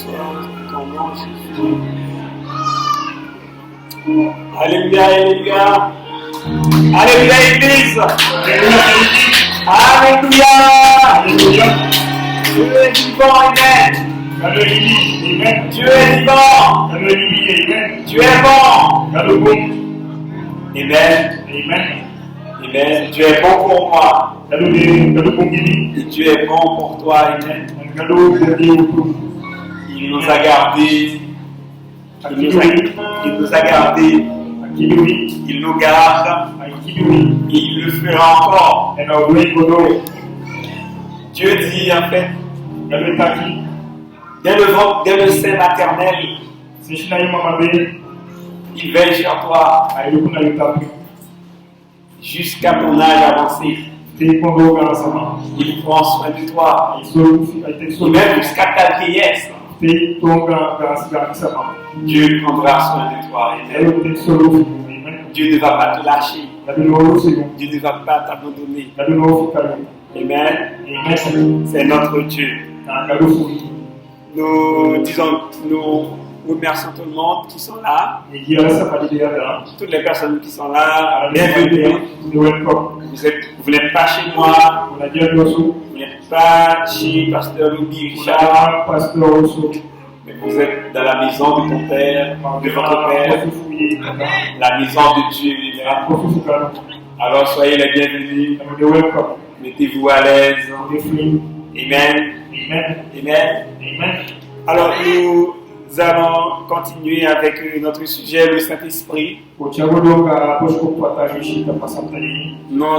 soit ton nom, Jésus. Alléluia, Alléluia. Alléluia, Église. Alléluia. Alléluia. Dieu est vivant, Amen. Dieu est vivant. Dieu est bon. Amen. Amen. Dieu est bon pour moi. Et Dieu est bon pour toi. Amen. Il nous a gardés. Il nous a gardés. Il nous garde. Et il le fera encore. Dieu dit en fait, dès le sein maternel, il veille sur toi jusqu'à ton âge avancé. Il prend soin de toi. Et même jusqu'à ta vieillesse, Dieu prendra soin de toi. Amen. Dieu ne va pas te lâcher. Dieu ne va pas t'abandonner. Amen. C'est notre Dieu. Nous remercions tout le monde qui sont là. Toutes les personnes qui sont là, bienvenue. Vous n'êtes pas chez moi. Vous n'êtes pas chez Pasteur Louis Richard. Mais vous êtes dans la maison de ton Père, de votre Père, la maison de Dieu. Alors soyez les bienvenus. Mettez-vous à l'aise. Amen. Alors nous allons continuer avec notre sujet, le Saint-Esprit. Nous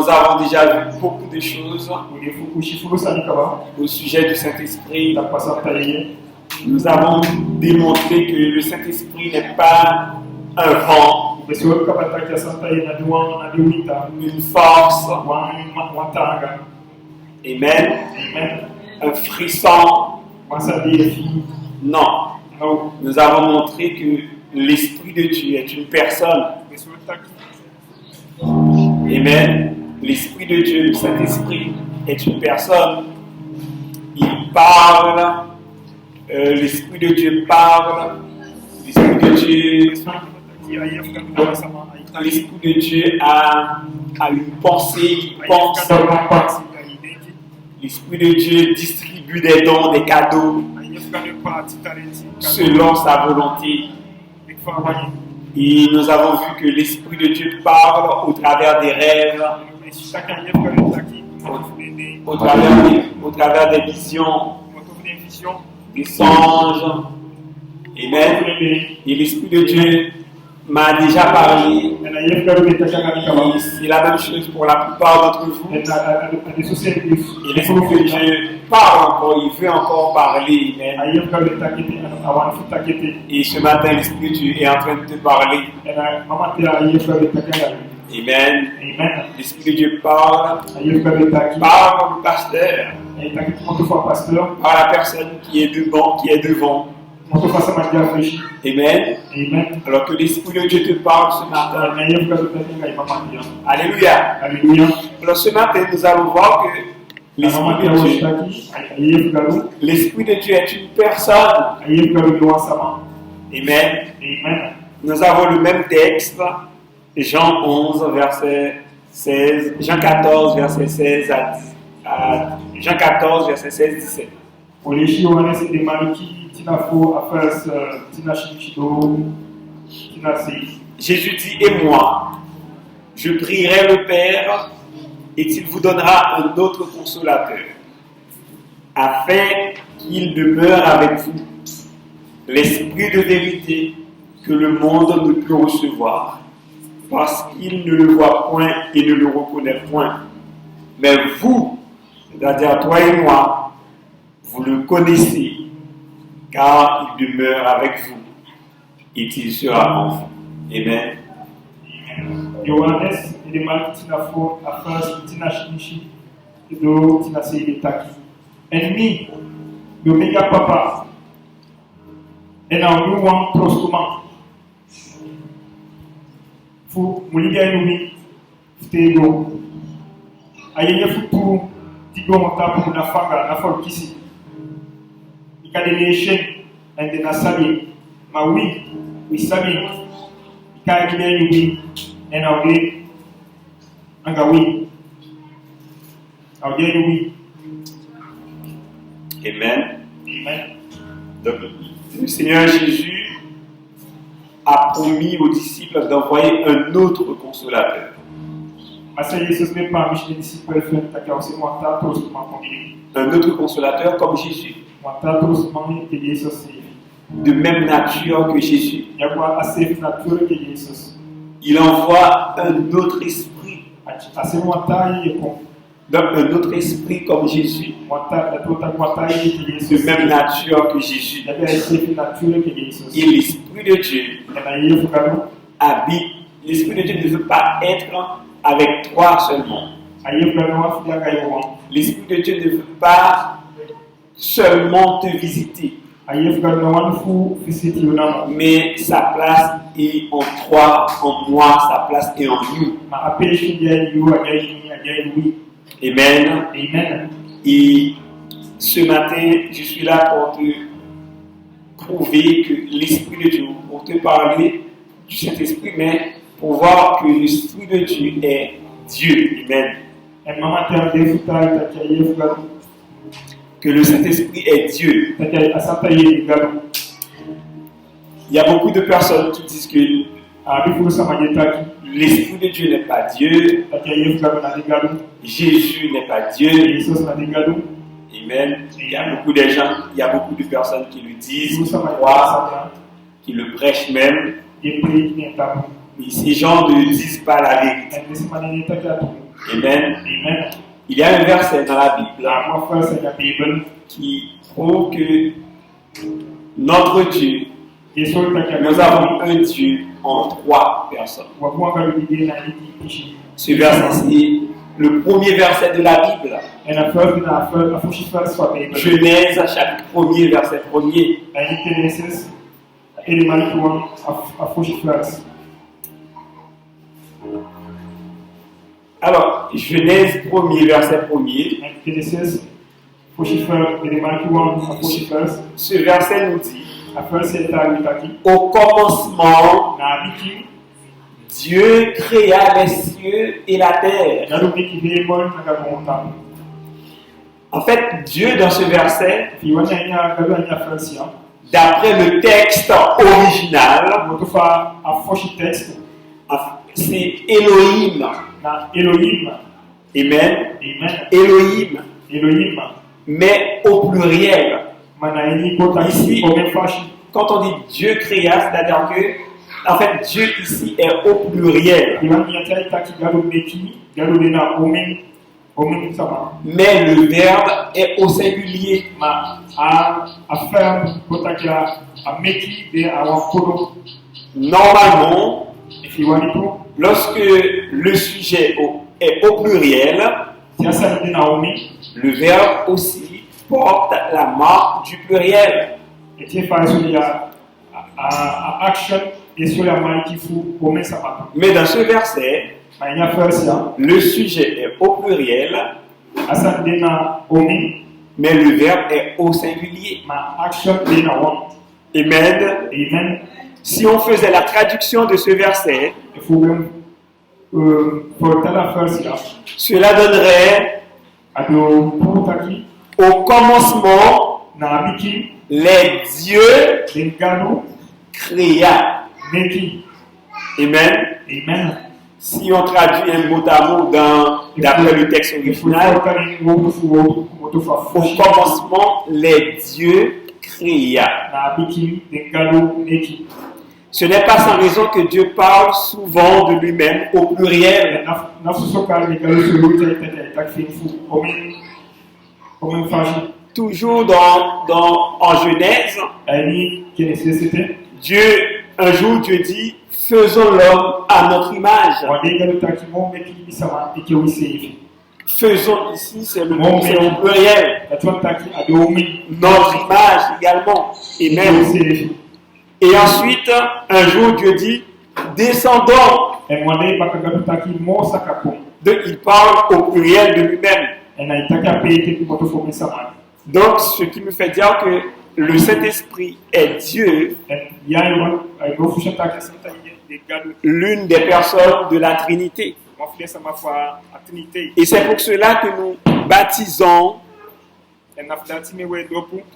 avons déjà vu beaucoup de choses au sujet du Saint-Esprit. Nous avons démontré que le Saint-Esprit n'est pas un vent, une force, amen, un frisson. Non. Nous avons montré que l'Esprit de Dieu est une personne. Amen. L'Esprit de Dieu, le Saint-Esprit, est une personne. Il parle. L'Esprit de Dieu parle. L'Esprit de Dieu a une pensée. Il pense. L'Esprit de Dieu distribue des dons, des cadeaux selon sa volonté. Et nous avons vu que l'Esprit de Dieu parle au travers des rêves, au travers des visions, des songes. Amen. Et l'Esprit de Dieu m'a déjà parlé. Et c'est la même chose pour la plupart d'entre vous. Et l'Esprit de Dieu parle encore, il veut encore parler. Amen. Et ce matin, l'Esprit de Dieu est en train de te parler. Amen. L'Esprit de Dieu parle au pasteur, par la personne qui est devant. Amen. Alors que l'Esprit de Dieu te parle ce matin. Alléluia. Alors ce matin, nous allons voir que l'Esprit de Dieu est une personne. Amen. Nous avons le même texte, Jean 11, verset 16, Jean 14, verset 16 à Jean 14, verset 16-17. Jésus dit, et moi, je prierai le Père, et il vous donnera un autre consolateur, afin qu'il demeure avec vous, l'Esprit de vérité que le monde ne peut recevoir, parce qu'il ne le voit point et ne le reconnaît point. Mais vous, c'est-à-dire toi et moi, vous le connaissez, car il demeure avec vous et il sera en vous. Amen. Ennemi, le méga papa, et dans nous, on prostuma. Faut mouliga nous, t'es donc. Aïe, faut tigo monta pour la fanga, la folle qui s'y. Il y a des échecs, and then Asabi, ma oui, we Sabi, Kai we, and our day, and a we, our day we. Amen. Amen. Donc, le Seigneur Jésus a promis aux disciples d'envoyer un autre consolateur. Mas Jesus me permite de discípulo que você montar todos os maconheiros. Un autre consolateur comme Jésus, Montar todos os maconheiros que Jesus teve. de même nature que Jésus. E agora a ser natura que Jesus. Il envoie un autre esprit, A ser montar e com donc un autre esprit comme Jésus, montar a toda montar e que de Jesus. même nature que Jésus. Deve ser natura que Jesus. Et l'Esprit de Dieu E aí eu fico habite. L'Esprit de Dieu ne veut pas être avec toi seulement. aí eu fico uma filha caiu. L'Esprit de Dieu ne veut pas seulement te visiter, Aí eu fico uma fu visite não. mais sa place est en toi, en moi, sa place est en nous. Ma apeixe de eu a oui. Amen. Amen. Et ce matin, je suis là pour te prouver que l'Esprit de Dieu, pour te parler du Saint-Esprit, mais pour voir que l'Esprit de Dieu est Dieu. Amen. E mama tem desfrutar que aí eu fico Que le Saint-Esprit est Dieu. que a santa aí galo. Il y a beaucoup de personnes qui disent que A bifu sama jeta l'Esprit de Dieu n'est pas Dieu, que aí eu fico na galo. Jésus n'est pas Dieu. Jesus na galo. Amen. Il y a beaucoup de gens, il y a beaucoup de personnes qui le disent, Bifu qui sama croient, jeta. qui le prêchent même. E pri ni tabu. Mais ces gens ne disent pas la vérité. E nesse maneira tá que atu. Amen. Amen. Il y a un verset dans la Bible La uma força da Bíblia. qui prouve que notre Dieu, Jesus tá que nous avons un Dieu en trois personnes. o alguma galo de na liti pichi. Ce verset, c'est le premier verset de la Bible. E na força a fushi força sua Bíblia. Genèse, chapitre 1er, verset 1er. Aí interesses ele manipulam a fushi força. Alors, Genèse 1er, verset 1er. Aí interesses fushi força ele manipulam a fushi força. Ce verset nous dit, A força está ali aqui. au commencement, Na liti Dieu créa les cieux et la terre. galo que veio mano na gabonta. En fait, Dieu, dans ce verset, Fiwana ina galo ina força. d'après le texte original, Vou falar a fushi texto c'est Elohim. na Elohim. Amen. Amen. Elohim, Elohim. mais au pluriel. Mana ini kota Ici, ici o fashi. quand on dit Dieu créa, c'est-à-dire que, en fait, Dieu ici est au pluriel. Iwan yata itaki galo meki galo dena omen sama. Mais le verbe est au singulier. Ma a faire kota kia a meki de a wakodo. Normalement, Iwani to lorsque le sujet est au pluriel, siasa dena omen le verbe aussi porte la marque du pluriel. et tie fa sur ya a action et sur la maiki fu omen sama. Mais dans ce verset, Ma ina versia le sujet est au pluriel, asa dena omen mais le verbe est au singulier. ma action dena wan. Amen. Amen. Si on faisait la traduction de ce verset, Il faut même porter la versia. cela donnerait Ado putaki au commencement, na biki les dieux dengano créa. meki. Amen. Amen. Si on traduit un mot à mot d'après le texte Il faut original, porter outro fu outro fa au fushi. commencement, les dieux créa. Na biki dengano meki. Ce n'est pas sans raison que Dieu parle souvent de lui-même au pluriel. Na soka dengano se luta ita tak fin fu omen fashi. Toujours en Genèse, Aí que necessite. un jour Dieu dit, faisons l'homme à notre image. Wa dengano taki mo meki bisama ike wiseifi. Faisons ici, c'est le Mon pluriel. Atwa taki ado omen. Notre image également. Ike Amen. wiseifi. Et ensuite, un jour Dieu dit, descendons. E mwande bakagano taki mo sakapon. Donc il parle au pluriel de lui-même. E na itaki apete ki moto fo bisama. Donc ce qui me fait dire que le Saint-Esprit est Dieu, l'une des personnes de la Trinité. Et c'est pour cela que nous baptisons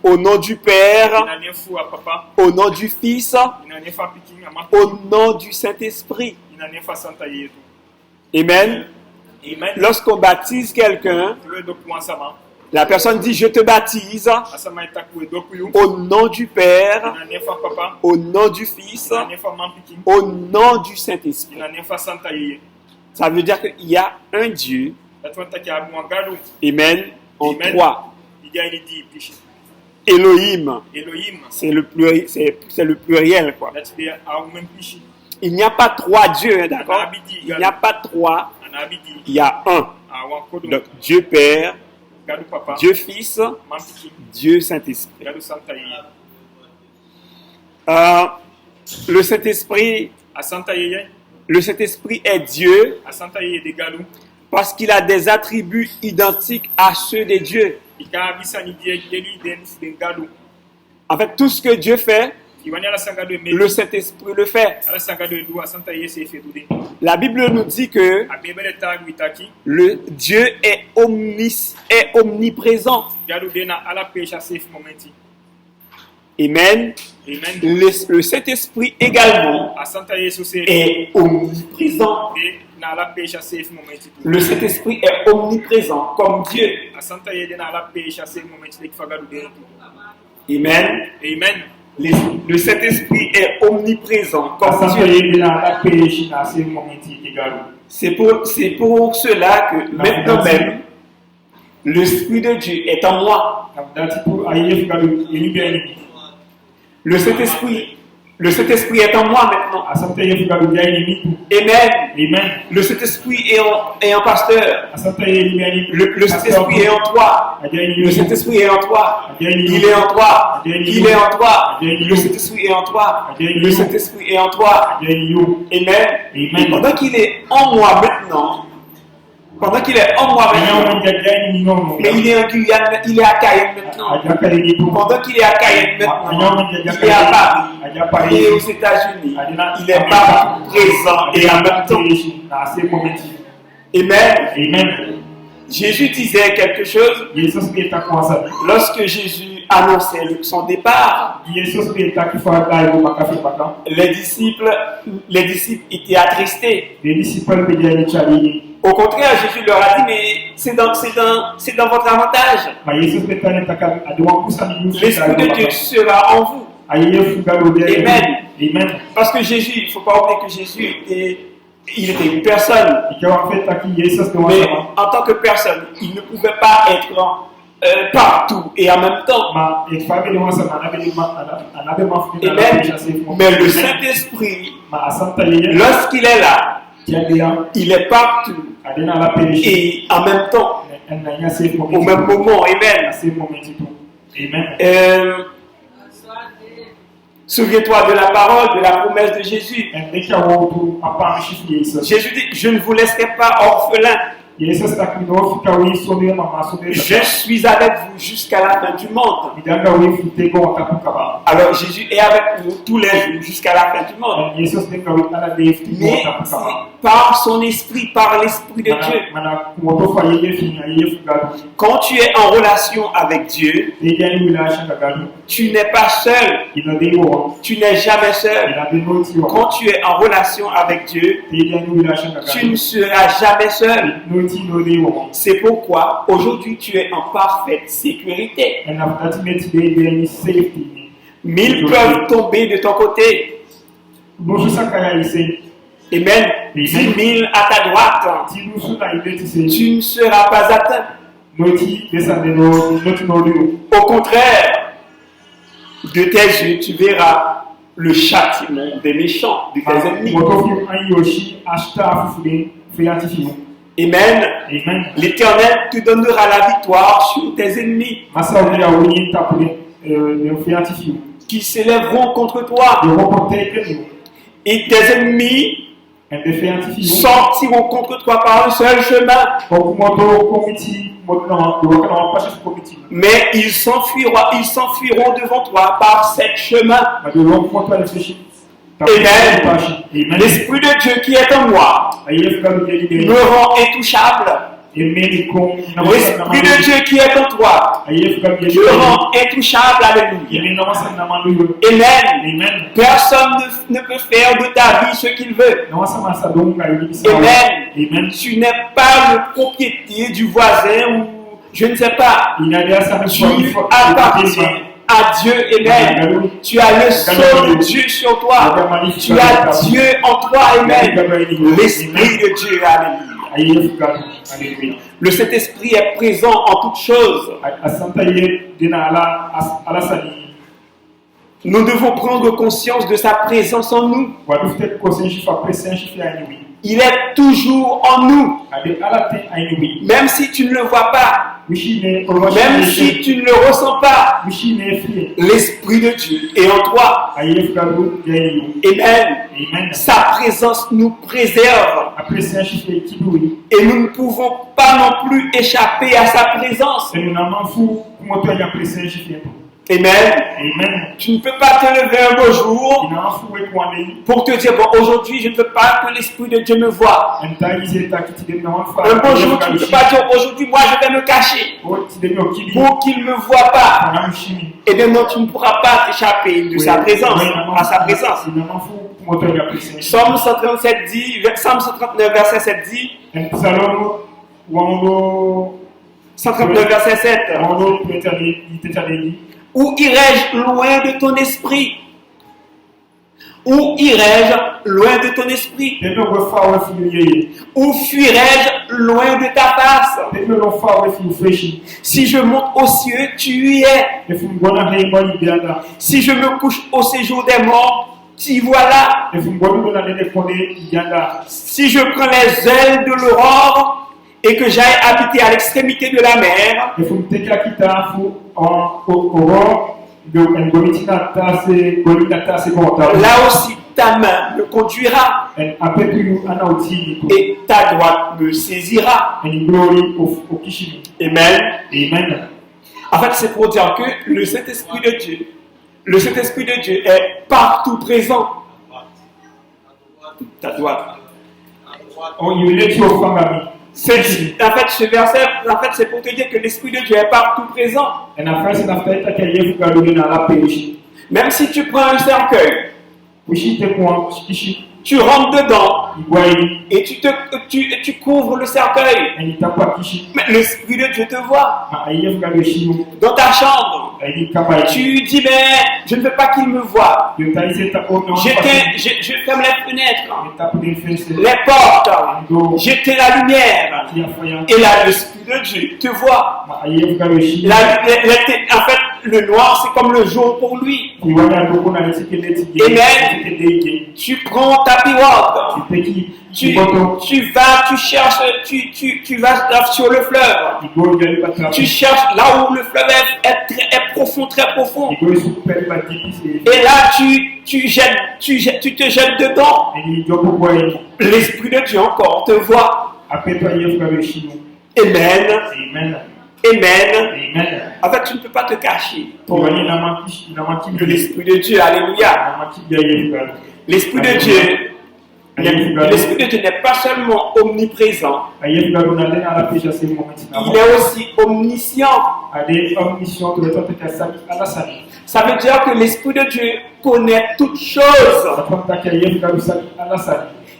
au nom du Père, au nom du Fils, au nom du Saint-Esprit. Amen. Lorsqu'on baptise quelqu'un, la personne dit: je te baptise au nom du Père, au nom du Fils, au nom du Saint-Esprit. Ça veut dire qu'il y a un Dieu, amen, en trois. Elohim, c'est le pluriel, quoi. Il n'y a pas trois dieux, hein, d'accord? Il n'y a pas trois, il y a un. Donc, Dieu Père, Dieu Fils, Dieu Saint-Esprit. Le Saint-Esprit est Dieu parce qu'il a des attributs identiques à ceux de Dieu. En fait, tout ce que Dieu fait, le Saint-Esprit le fait. La Bible nous dit que le Dieu est omniprésent. Amen. Le Saint-Esprit également est omniprésent. Le Saint-Esprit est omniprésent comme Dieu. Amen. Le Saint-Esprit est omniprésent comme Dieu. C'est pour cela que maintenant même, l'Esprit de Dieu est en moi. Le Saint-Esprit est en moi maintenant. Amen. Le Saint-Esprit est en pasteur. Le Saint-Esprit est en toi. Le Saint-Esprit est en toi. Il est en toi. Il est en toi. Le Saint-Esprit est en toi. Le Saint-Esprit est en toi. Amen. Et pendant qu'il est en moi maintenant, mais il est en Guyane, il est à Cayenne maintenant. Pendant qu'il est à Cayenne maintenant, il est à Paris, il est aux États-Unis, il est pas présent et en même temps. Amen. Jésus disait quelque chose lorsque Jésus annonçait son départ. Les disciples étaient attristés. Au contraire, Jésus leur a dit: mais c'est dans votre avantage. L'Esprit de Dieu sera en vous. Amen. Parce que Jésus, il ne faut pas oublier que Jésus il était une personne. Mais en tant que personne, il ne pouvait pas être partout et en même temps. Amen. Mais le Saint-Esprit, lorsqu'il est là, il est partout et en même temps, au même moment. Amen. Souviens-toi de la parole, de la promesse de Jésus. Jésus dit: je ne vous laisserai pas orphelins. Je suis avec vous jusqu'à la fin du monde. Alors Jésus est avec nous tous les jours jusqu'à la fin du monde. Mais par son esprit, par l'Esprit de Dieu. Quand tu es en relation avec Dieu, tu n'es pas seul. Tu n'es jamais seul. Quand tu es en relation avec Dieu, tu ne seras jamais seul. C'est pourquoi aujourd'hui tu es en parfaite sécurité. 1000 peuvent tomber de ton côté. Amen. 10 000 à ta droite. Tu ne seras pas atteint. Au contraire, de tes yeux, tu verras le châtiment des méchants, de tes ennemis. Amen. L'Éternel te donnera la victoire sur tes ennemis qui s'élèveront contre toi. Et tes ennemis sortiront contre toi par un seul chemin, mais ils s'enfuiront devant toi par 7 chemins. Amen. L'Esprit de Dieu qui est en moi me rend intouchable. L'Esprit de Dieu qui est en toi te rend intouchable. Alléluia. Amen. Personne ne peut faire de ta vie ce qu'il veut. Amen. Tu n'es pas le propriétaire du voisin ou je ne sais pas. Tu appartiens à Dieu. Amen. Tu as le sceau de Dieu sur toi. Tu as Dieu en toi. Amen. L'Esprit de Dieu. Alléluia. Le Saint-Esprit est présent en toutes choses. Nous devons prendre conscience de sa présence en nous. Il est toujours en nous. Même si tu ne le vois pas, même si tu ne le ressens pas, l'Esprit de Dieu est en toi. Amen. Sa présence nous préserve. Et nous ne pouvons pas non plus échapper à sa présence. Amen. Tu ne peux pas te lever un beau jour pour te dire, bon, aujourd'hui, je ne veux pas que l'Esprit de Dieu me voie. Un beau jour, tu ne peux pas dire, aujourd'hui, moi, je vais me cacher pour qu'il ne me voie pas. Et bien, non, tu ne pourras pas t'échapper de sa présence, à sa présence. Psaume 139, verset 7 dit, 139, verset 7. Où irai-je loin de ton esprit? Où irai-je loin de ton esprit? Où fuirai-je loin de ta face? Si je monte aux cieux, tu y es. Si je me couche au séjour des morts, t'y voilà. Si je prends les ailes de l'aurore et que j'aille habiter à l'extrémité de la mer, là aussi ta main me conduira et ta droite me saisira. Amen. En fait, c'est pour dire que le Saint-Esprit de Dieu est partout présent. Ta droite. En fait, ce verset, c'est pour te dire que l'Esprit de Dieu est partout présent. Même si tu prends un cercueil, tu rentres dedans et tu couvres le cercueil. Mais l'Esprit de Dieu te voit. Dans ta chambre, tu dis, mais je ne veux pas qu'il me voie. Je ferme les fenêtres, les portes, j'éteins la lumière. Et là, l'Esprit de Dieu te voit. En fait, le noir, c'est comme le jour pour lui. Amen. Tu prends ta pirogue. Tu vas, tu cherches, tu vas sur le fleuve. Tu cherches là où le fleuve est profond, très profond. Et là, tu te jettes dedans. L'Esprit de Dieu encore te voit. Amen. En fait, tu ne peux pas te cacher de l'Esprit de Dieu. Alléluia. L'Esprit de Dieu n'est pas seulement omniprésent, il est aussi omniscient. Ça veut dire que l'Esprit de Dieu connaît toutes choses.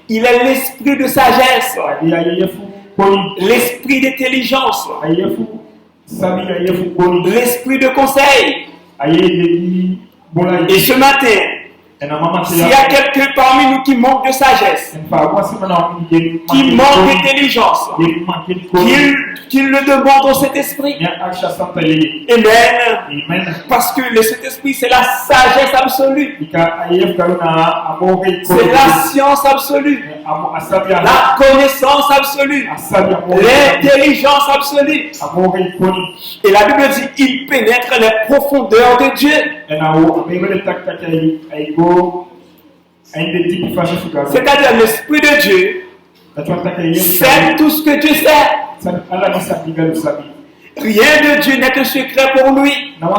Il est l'esprit de sagesse, l'esprit d'intelligence, l'esprit de conseil. Et ce matin, s'il y a quelqu'un parmi nous qui manque de sagesse, qui manque d'intelligence, qu'il le demande au Saint-Esprit. Amen. Parce que le Saint-Esprit, c'est la sagesse absolue. C'est la science absolue. La connaissance absolue. L'intelligence absolue. Et la Bible dit, il pénètre les profondeurs de Dieu. C'est-à-dire l'Esprit de Dieu sait tout ce que Dieu sait. Rien de Dieu n'est un secret pour lui. Amen.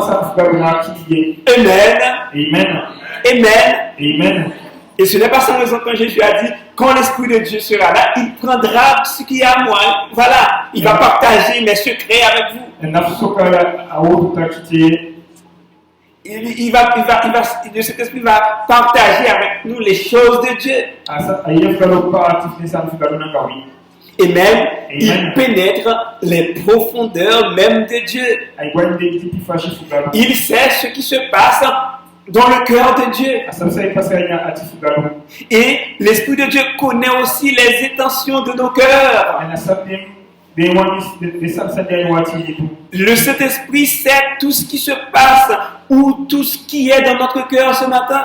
Amen. Et ce n'est pas sans raison quand Jésus a dit, quand l'Esprit de Dieu sera là, il prendra ce qui est à moi. Voilà, il va partager mes secrets avec vous. Cet esprit va partager avec nous les choses de Dieu. Et même, il pénètre les profondeurs même de Dieu. Il sait ce qui se passe dans le cœur de Dieu. Et l'Esprit de Dieu connaît aussi les intentions de nos cœurs. Le Saint-Esprit sait tout ce qui se passe ou tout ce qui est dans notre cœur ce matin.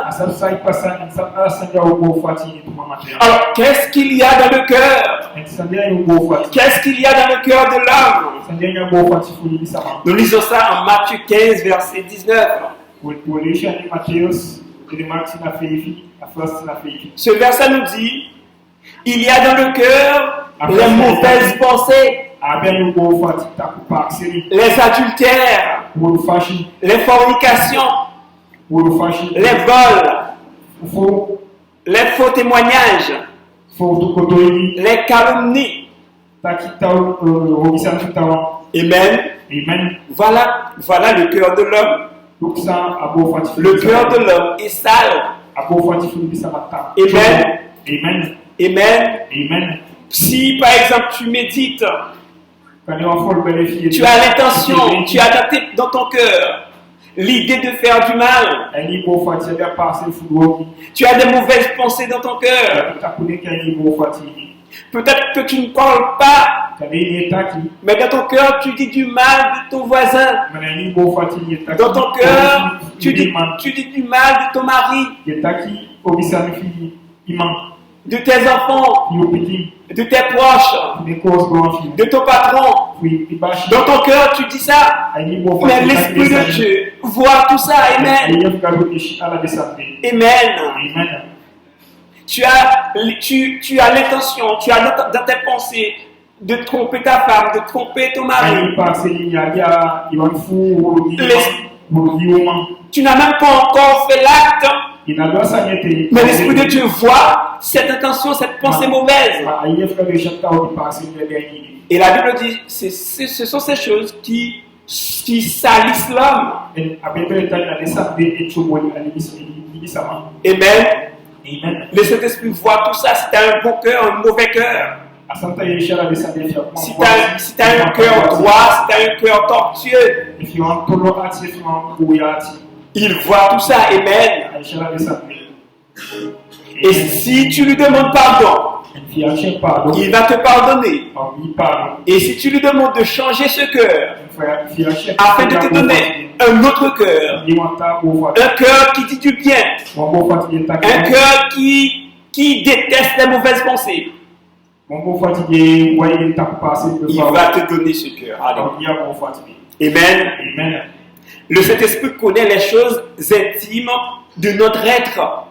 Alors, qu'est-ce qu'il y a dans le cœur? Qu'est-ce qu'il y a dans le cœur de l'homme? Nous lisons ça en Matthieu 15, verset 19. Ce verset nous dit, il y a dans le cœur les mauvaises pensées, les adultères, les fornications, les vols, les faux témoignages, les calomnies. Amen. Voilà le cœur de l'homme. Le cœur de l'homme est sale. Amen. Si par exemple tu médites, tu as l'intention, tu as dans ton cœur l'idée de faire du mal, tu as des mauvaises pensées dans ton cœur, peut-être que tu ne parles pas, mais dans ton cœur tu dis du mal de ton voisin, dans ton cœur tu dis du mal de ton mari, de tes enfants, de tes proches, de ton patron. Dans ton cœur, tu dis ça. Mais l'Esprit de Dieu voit tout ça. Amen. Tu as l'intention, tu as dans tes pensées de tromper ta femme, de tromper ton mari. Tu n'as même pas encore fait l'acte. Mais l'Esprit de Dieu voit cette intention, cette pensée mauvaise. Et la Bible dit, ce sont ces choses qui salissent l'homme. Amen. Le Saint-Esprit voit tout ça. Si tu as un bon cœur, un mauvais cœur. Si tu as un cœur droit, si tu as un cœur tortueux, il voit tout ça. Amen. Et si tu lui demandes pardon, il va te pardonner. Et si tu lui demandes de changer ce cœur, afin de te donner un autre cœur, un cœur qui dit du bien, un cœur qui déteste les mauvaises pensées, il va te donner ce cœur. Amen. Le Saint-Esprit connaît les choses intimes de notre être.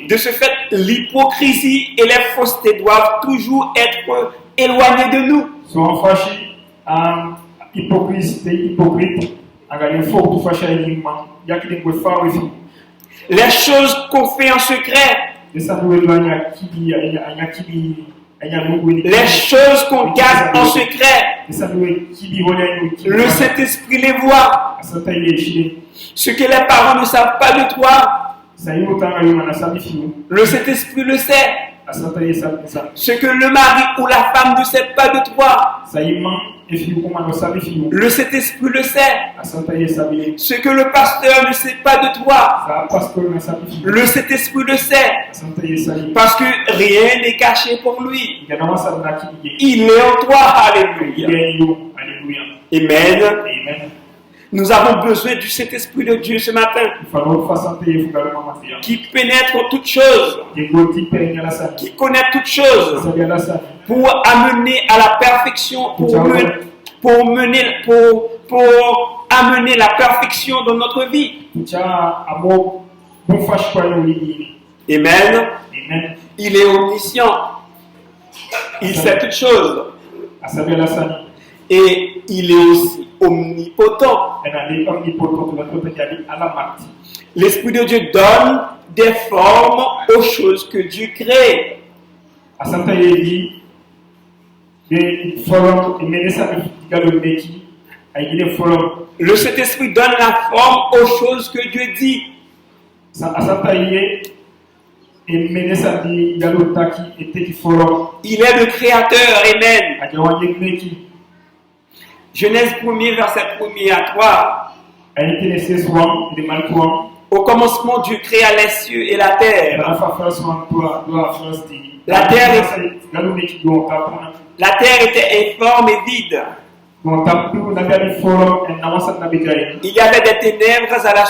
De ce fait, l'hypocrisie et les faussetés doivent toujours être éloignées de nous. Les choses qu'on fait en secret, les choses qu'on garde en secret, le Saint-Esprit les voit. Ce que les parents ne savent pas de toi, le Saint-Esprit le sait. Ce que le mari ou la femme ne sait pas de toi, le Saint-Esprit le sait. Ce que le pasteur ne sait pas de toi, le Saint-Esprit le sait. Parce que rien n'est caché pour lui. Il est en toi. Alléluia. Amen. Nous avons besoin du Saint-Esprit de Dieu ce matin, qui pénètre toutes choses, qui connaît toutes choses, pour amener à la perfection, pour amener la perfection dans notre vie. Amen. Amen. Il est omniscient. Il sait toutes choses. Et il est aussi omnipotent. L'Esprit de Dieu donne des formes aux choses que Dieu crée. Le Saint-Esprit donne la forme aux choses que Dieu dit. Il est le créateur. Amen. Genèse 1er, verset 1er à 3. Au commencement, Dieu créa les cieux et la terre. La terre était informe et vide. Il y avait des ténèbres à la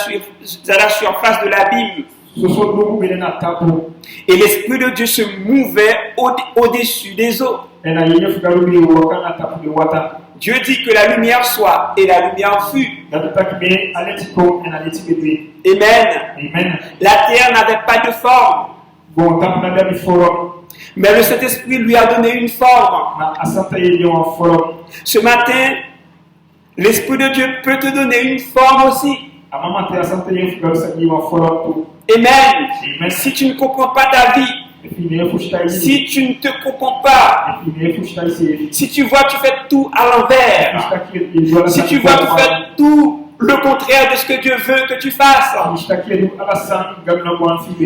surface de l'abîme. Et l'Esprit de Dieu se mouvait au-dessus des eaux. Dieu dit que la lumière soit, et la lumière fut. Amen. La terre n'avait pas de forme. Mais le Saint-Esprit lui a donné une forme. Ce matin, l'Esprit de Dieu peut te donner une forme aussi. Amen. Si tu ne comprends pas ta vie, si tu ne te comprends pas, si tu vois que tu fais tout à l'envers, si tu vois que tu fais tout le contraire de ce que Dieu veut que tu fasses,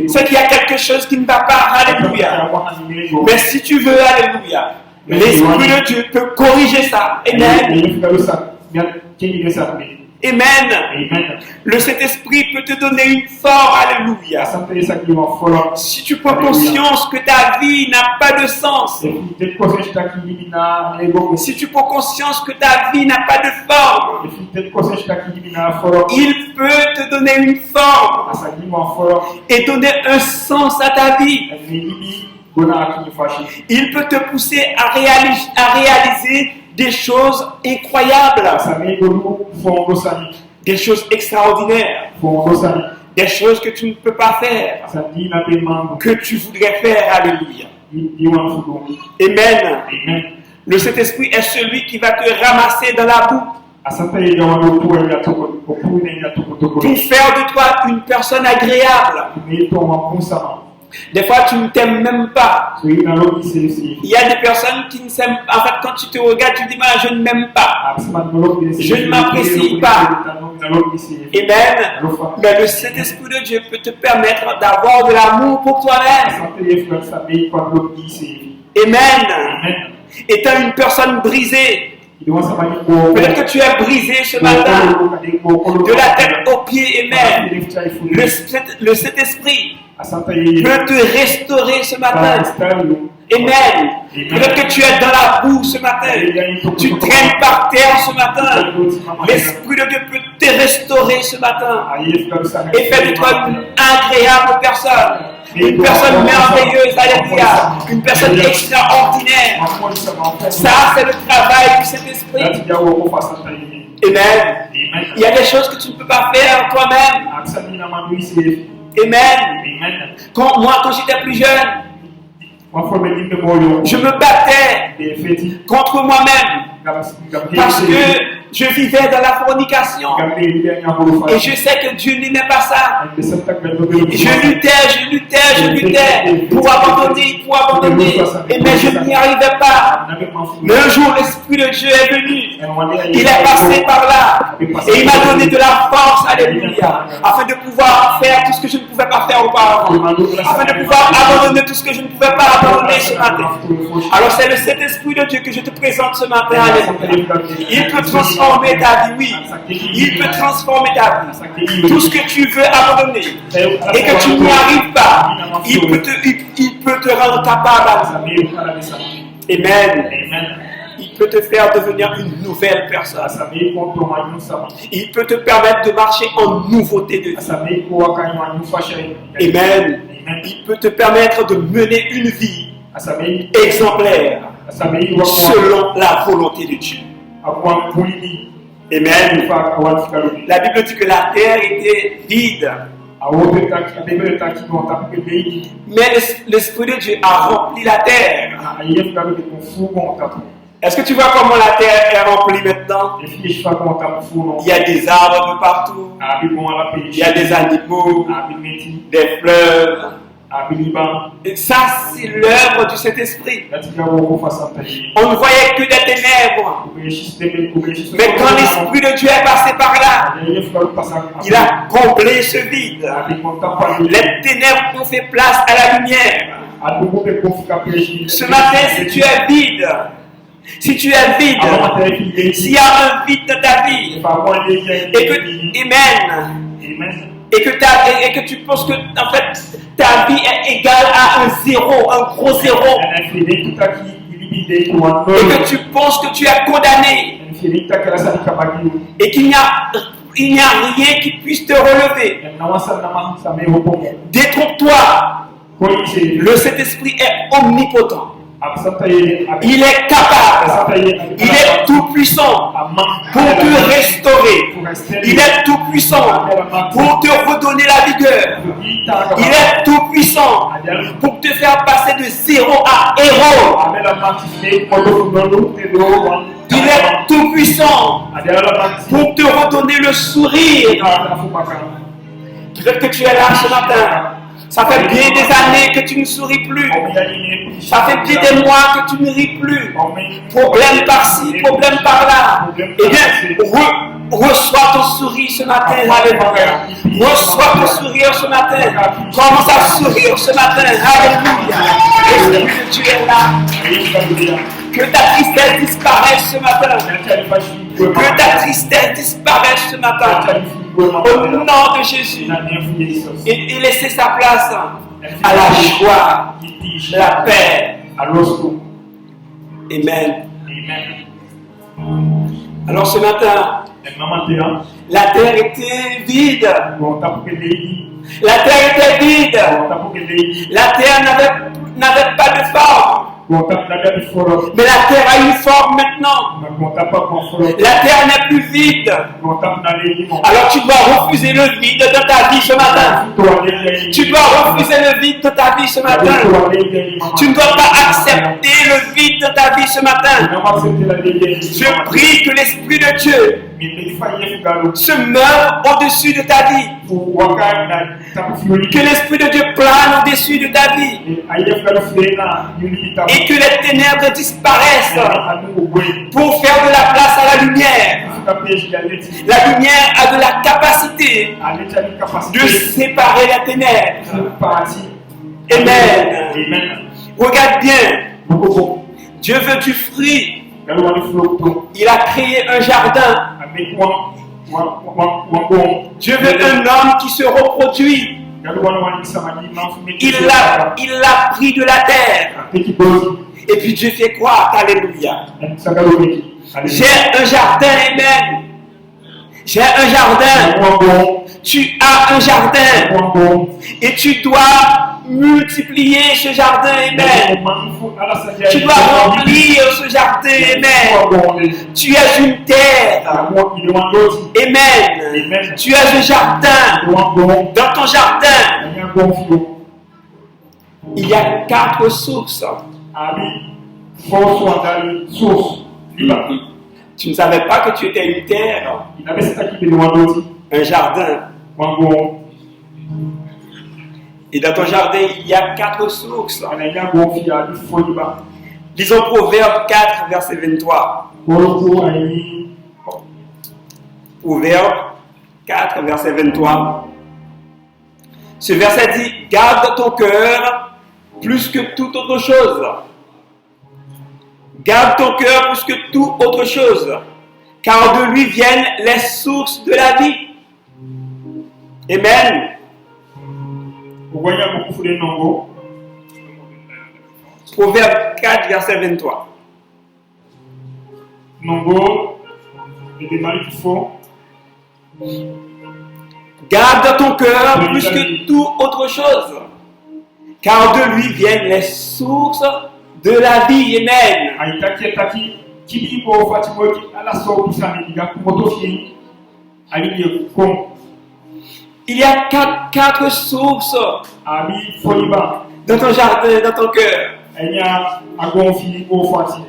c'est qu'il y a quelque chose qui ne va pas. Alléluia. Mais si tu veux, alléluia, l'Esprit de Dieu peut corriger ça. Amen. Amen. Le Saint-Esprit peut te donner une forme. Alléluia. Si tu prends conscience que ta vie n'a pas de sens, si tu prends conscience que ta vie n'a pas de forme, il peut te donner une forme et donner un sens à ta vie. Il peut te pousser à réaliser des choses incroyables, des choses extraordinaires, des choses que tu ne peux pas faire, que tu voudrais faire. Alléluia. Amen. Le Saint-Esprit est celui qui va te ramasser dans la boue pour faire de toi une personne agréable. Des fois, tu ne t'aimes même pas. Il y a des personnes qui ne s'aiment pas. En fait, quand tu te regardes, tu dis, je ne m'aime pas. Je ne m'apprécie pas. Amen. Mais le Saint-Esprit de Dieu peut te permettre d'avoir de l'amour pour toi-même. Amen. Étant une personne brisée, peut-être que tu es brisé ce matin, de la tête aux pieds. Amen. Le Saint-Esprit peut te restaurer ce matin. Amen. Peut-être que tu es dans la boue ce matin. Tu traînes par terre ce matin. L'Esprit de Dieu peut te restaurer ce matin et faire de toi une agréable personne. Une personne merveilleuse, alléluia. Une personne extraordinaire. Ça, c'est le travail du Saint-Esprit. Amen. Il y a des choses que tu ne peux pas faire toi-même. Amen. Quand j'étais plus jeune, je me battais contre moi-même parce que je vivais dans la fornication et je sais que Dieu n'aimait pas ça. Je luttais pour abandonner, mais je n'y arrivais pas. Mais un jour, l'Esprit de Dieu est venu. Il est passé par là et il m'a donné de la force, alléluia, afin de pouvoir faire tout ce que je ne pouvais pas faire auparavant, afin de pouvoir abandonner tout ce que je ne pouvais pas abandonner ce matin. Alors c'est le Saint-Esprit de Dieu que je te présente ce matin, alléluia. Il peut transformer ta vie, oui. Il peut transformer ta vie. Tout ce que tu veux abandonner et que tu n'y arrives pas, il peut te rendre capable. Amen. Il peut te faire devenir une nouvelle personne. Il peut te permettre de marcher en nouveauté de vie. Amen. Il peut te permettre de mener une vie exemplaire selon la volonté de Dieu. Amen. fa awat kaloni La Bible dit que la terre était vide. awote taki adebe taki no tape leyi Mais l'Esprit de Dieu a rempli la terre. ayef kaloni ko fu ko tape Est-ce que tu vois comment la terre est remplie maintenant? efi fa ko tape fu no Il y a des arbres de partout. abi bon ala pe Il y a des animaux, abi meti des fleurs. abi liba Et ça, c'est l'œuvre du Saint-Esprit. latika wo ko fa santayi On ne voyait que des ténèbres. Mais quand l'Esprit de Dieu est passé par là, il a comblé ce vide. Les ténèbres ont fait place à la lumière. Ce matin, si tu es vide, s'il y a un vide dans ta vie, et que tu penses que en fait ta vie est égale à un zéro, un gros zéro, et que tu penses que tu es condamné, et qu'il n'y a rien qui puisse te relever, détrompe-toi. Le Saint-Esprit est omnipotent. Il est capable, il est tout puissant pour te restaurer, il est tout puissant pour te redonner la vigueur, il est tout puissant pour te faire passer de zéro à héros, il est tout puissant pour te redonner le sourire. Peut-être que tu es là ce matin. Ça fait bien des années que tu ne souris plus. Ça fait bien des mois que tu ne ris plus. Problème par-ci, problème par-là. Eh bien, reçois ton sourire ce matin. Alléluia. Reçois ton sourire ce matin. Commence à sourire ce matin. Alléluia. Et tu es là. Que ta tristesse disparaisse ce matin. Que ta tristesse disparaisse ce matin. Au nom de Jésus. Et laisser sa place à la joie, la paix. Amen. Alors ce matin, la terre était vide. La terre était vide. La terre n'avait pas de forme. Mais la terre a une forme maintenant. La terre n'est plus vide. Alors tu dois refuser le vide de ta vie ce matin. Tu dois refuser le vide de ta vie ce matin. Tu ne dois pas accepter le vide de ta vie ce matin. Je prie que l'Esprit de Dieu se meure au-dessus de ta vie. Que l'Esprit de Dieu plane au-dessus de ta vie. Et que les ténèbres disparaissent pour faire de la place à la lumière. La lumière a de la capacité de séparer les ténèbres. Amen. Regarde bien. Dieu veut du fruit. Il a créé un jardin. Dieu veut un homme qui se reproduit. Il l'a pris de la terre. Et puis Dieu fait quoi? Alléluia. J'ai un jardin, amen. J'ai un jardin. Tu as un jardin. Et tu dois multiplier ce jardin, amen. Tu dois remplir ce jardin, amen. Tu es une terre. Amen. Tu es un jardin. Dans ton jardin, il y a 4 sources. Tu ne savais pas que tu étais une terre, un jardin. Et dans ton jardin, il y a 4 sources. Lisons Proverbe 4, verset 23. Proverbe 4, verset 23. Ce verset dit: garde ton cœur plus que toute autre chose. Garde ton cœur plus que toute autre chose, car de lui viennent les sources de la vie. Amen. Proverbe 4, verset 23. Garde ton cœur plus que toute autre chose, car de lui viennent les sources de la vie. Amen. Qui pour Fatima à la sorte de sa médica pour motofie à l'île comme Il y a quatre sources à mi foliba dans ton jardin, dans ton cœur. il y a à gonfler pour Fatima.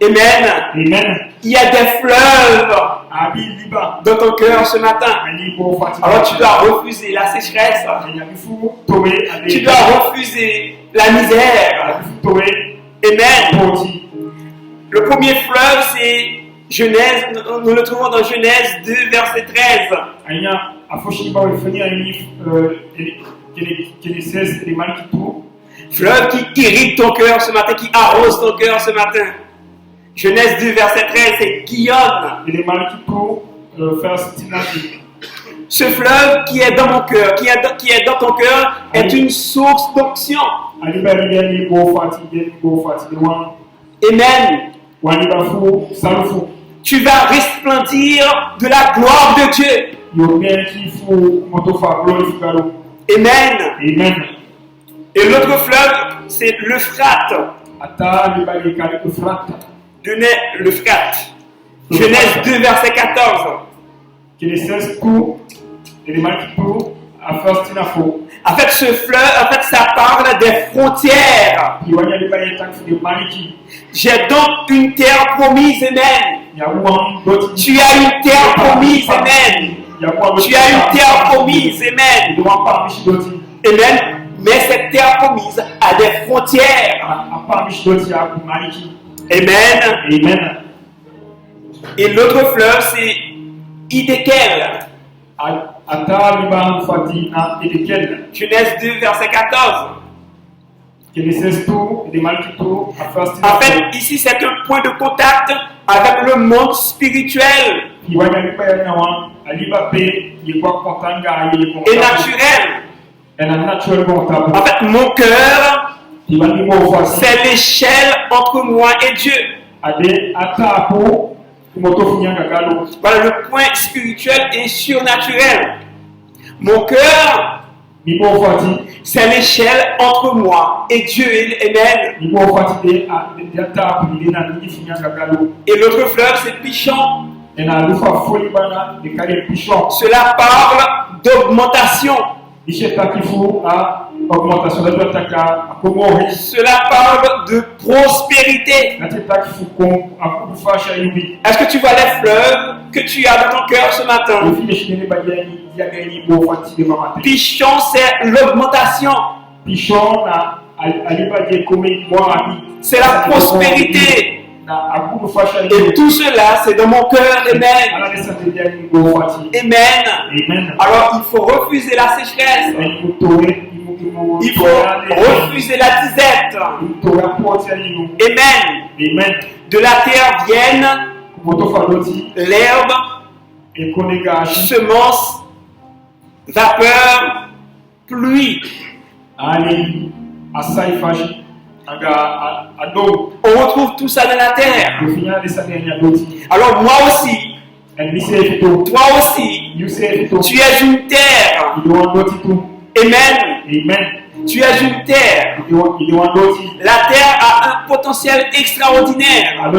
Amen. Amen. Il y a des fleuves À mi liba dans ton cœur ce matin. ali pour Fatima. Alors tu dois refuser la sécheresse. Il y a fou tomber Tu dois refuser la misère. tomber Amen. poti. Le premier fleuve, c'est Genèse. Nous le trouvons dans Genèse 2, verset 13. Il y a à Foshiba il finit un livre qui est 16 des mal qui tout. Fleuve qui irrite ton cœur ce matin, qui arrose ton cœur ce matin. Genèse 2, verset 13, c'est Guillaume. Et les mal qui tout faire stimulation. Ce fleuve qui est dans mon cœur, qui est dans ton cœur, est une source d'onction. Ali ba li go fatigué loin. Amen. Wani ba fou salfou. Tu vas resplendir de la gloire de Dieu. Yo bien qui fou moto fa glorificado. Amen. Amen. Et l'autre fleuve, c'est l'Euphrate. Ata li ba li ka le frat. L'Euphrate. Genèse 2, verset 14. Qui est 16 tout et les mal qui tout à faire stinafo. En fait, ce fleuve, ça parle des frontières. Qui wani ali ba li tax de maliki. J'ai donc une terre promise, amen. Ya wan doti. Tu as une terre promise, amen. Tu as une terre promise, amen. Il doit pas michi doti. Amen. Mais cette terre promise a des frontières. A pas michi doti a pour maliki. Amen. Amen. Et l'autre fleuve, c'est Hiddekel. Ata li ba fati na edekel. Genèse 2, verset 14. Qui est 16 tout et les mal qui tout à faire En fait, ici, c'est un point de contact avec le monde spirituel et naturel. En fait, mon cœur, c'est l'échelle entre moi et Dieu. Voilà, le point spirituel et surnaturel. Mon cœur, c'est l'échelle entre moi et Dieu. Amen. Et l'autre fleuve, c'est Pichon. Cela parle d'augmentation. Cela parle de prospérité. Est-ce que tu vois les fleuves que tu as dans ton cœur ce matin? Pichon, c'est l'augmentation. C'est la prospérité. Et tout cela, c'est dans mon cœur. Amen. Amen. Alors, il faut refuser la sécheresse. Il faut refuser la disette. Amen. De la terre viennent l'herbe, semence, vapeur, pluie. On retrouve tout ça dans la terre. Alors moi aussi, toi aussi, tu es une terre. Amen. Tu es une terre. La terre a un potentiel extraordinaire.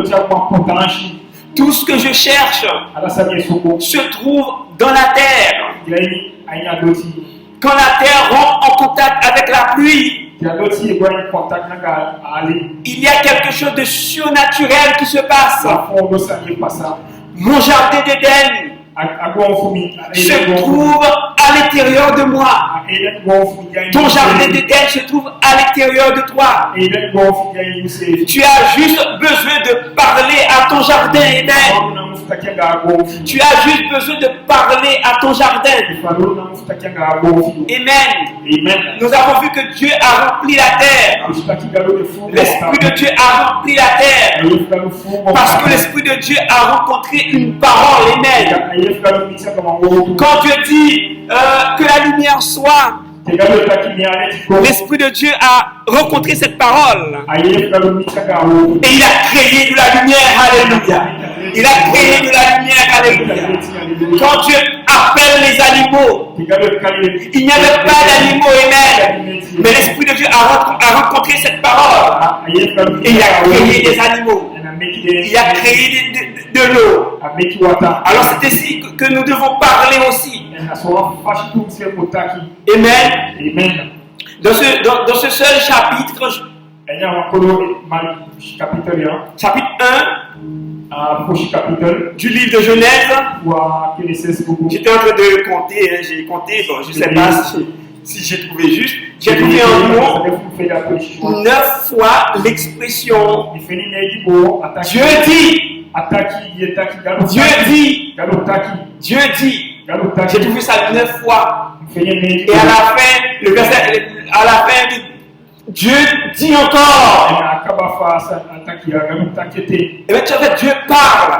Tout ce que je cherche se trouve dans la terre. Quand la terre rentre en contact avec la pluie, il y a quelque chose de surnaturel qui se passe. Mon jardin d'Éden se trouve à l'intérieur de moi. Ton jardin d'Éden se trouve à l'intérieur de toi. Tu as juste besoin de parler à ton jardin Éden. Tu as juste besoin de parler à ton jardin. Amen. Nous avons vu que Dieu a rempli la terre. L'Esprit de Dieu a rempli la terre. Parce que l'Esprit de Dieu a rencontré une parole. Amen. Quand Dieu dit que la lumière soit, l'Esprit de Dieu a rencontré cette parole. Et il a créé de la lumière. Alléluia. Il a créé de la lumière. Alléluia. Quand Dieu appelle les animaux, il n'y avait pas d'animaux. Amen. Mais l'Esprit de Dieu a rencontré cette parole. Et il a créé des animaux. Il a créé de l'eau. Alors c'est ainsi que nous devons parler aussi. Amen. Dans ce seul chapitre, chapitre 1 du livre de Genèse, j'étais en train de compter, j'ai compté, bon, je ne sais pas si j'ai trouvé juste, j'ai trouvé en mot 9 fois l'expression Dieu dit. Dieu dit. Dieu dit. J'ai trouvé ça 9 fois. Et à la fin, le verset, à la fin, Dieu dit encore. Et bien, tu vois, Dieu parle.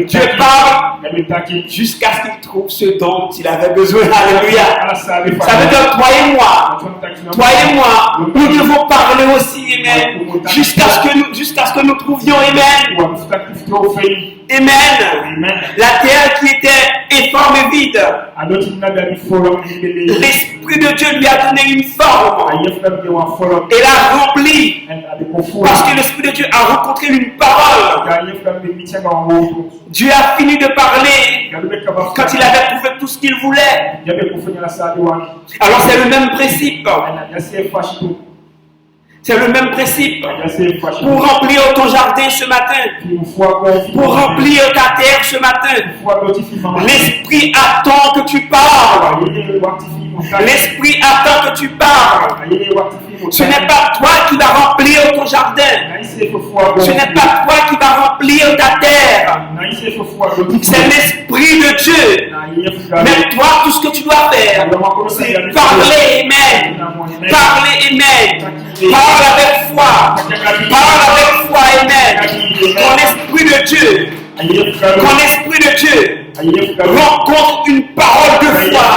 Dieu parle jusqu'à ce qu'il trouve ce dont il avait besoin. Alléluia. Ça veut dire toi et moi, nous devons parler aussi, amen, jusqu'à ce que nous trouvions, amen. Amen. La terre qui était informe et vide, l'Esprit de Dieu lui a donné une forme et l'a remplie parce que l'Esprit de Dieu a rencontré une parole. Dieu a fini de parler quand il avait trouvé tout ce qu'il voulait. Alors c'est le même principe. C'est le même principe pour remplir ton jardin ce matin, pour remplir ta terre ce matin. L'Esprit attend que tu parles. L'Esprit attend que tu parles. Ce n'est pas toi qui vas remplir ton jardin. Ce n'est pas toi qui vas remplir ta terre. C'est l'Esprit de Dieu. Mais toi, tout ce que tu dois faire, c'est parler, amen. Parler, amen. Parle avec foi. Parle avec foi, amen. Ton Esprit de Dieu. Ton Esprit de Dieu rencontre une parole de foi.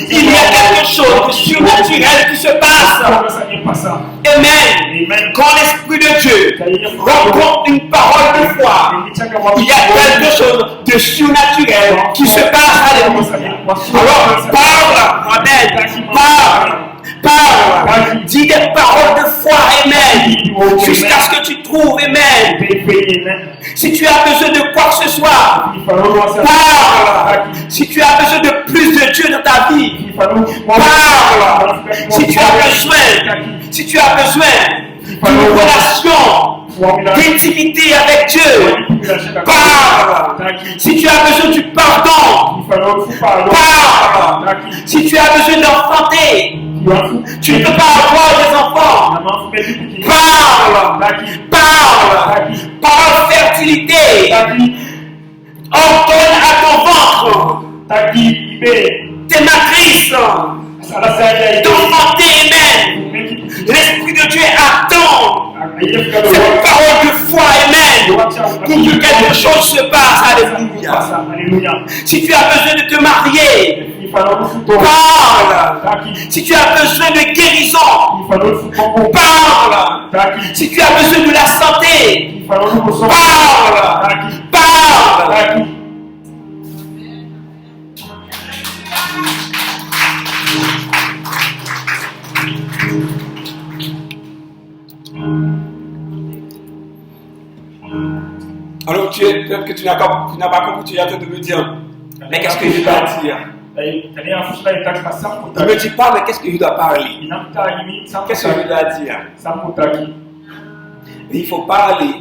Il y a quelque chose de surnaturel qui se passe. Amen. Quand l'Esprit de Dieu rencontre une parole de foi, il y a quelque chose de surnaturel qui se passe. Alléluia. Alors parle. Amen. Parle. Dis des paroles de foi. Amen. Jusqu'à ce que tu trouves. Amen. Si tu as besoin de quoi que ce soit, parle. Si tu as besoin de plus de Dieu dans ta vie, parle. Si tu as besoin d'une relation d'intimité avec Dieu, parle. Si tu as besoin du pardon, parle. Si tu as besoin d'enfanter, tu ne peux pas avoir des enfants. Parle fertilité. Ordonne à ton ventre, tes matrices, d'enfanter, amen. L'Esprit de Dieu attend cette parole de foi, amen, pour que quelque chose se passe. Alléluia. Si tu as besoin de te marier, parle. Si tu as besoin de guérison, parle. Si tu as besoin de la santé, parle. Alors peut-être que tu n'as pas compris, tu es en train de me dire, mais qu'est-ce que je dois dire? Il me dit pas, mais qu'est-ce que je dois parler? Qu'est-ce que je dois dire? Il faut parler.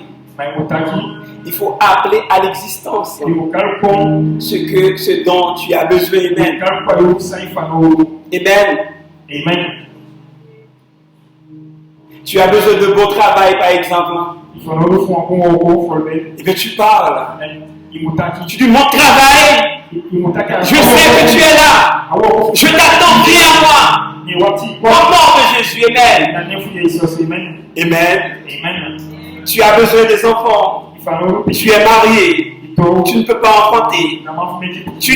Il faut appeler à l'existence ce dont tu as besoin. Amen. Tu as besoin de beau travail, par exemple. Et bien tu parles. Tu dis, mon travail, je sais que tu es là. Je t'attends, viens à moi. Au nom de Jésus, amen. Tu as besoin des enfants. Tu es marié. Tu ne peux pas enfanter. Tu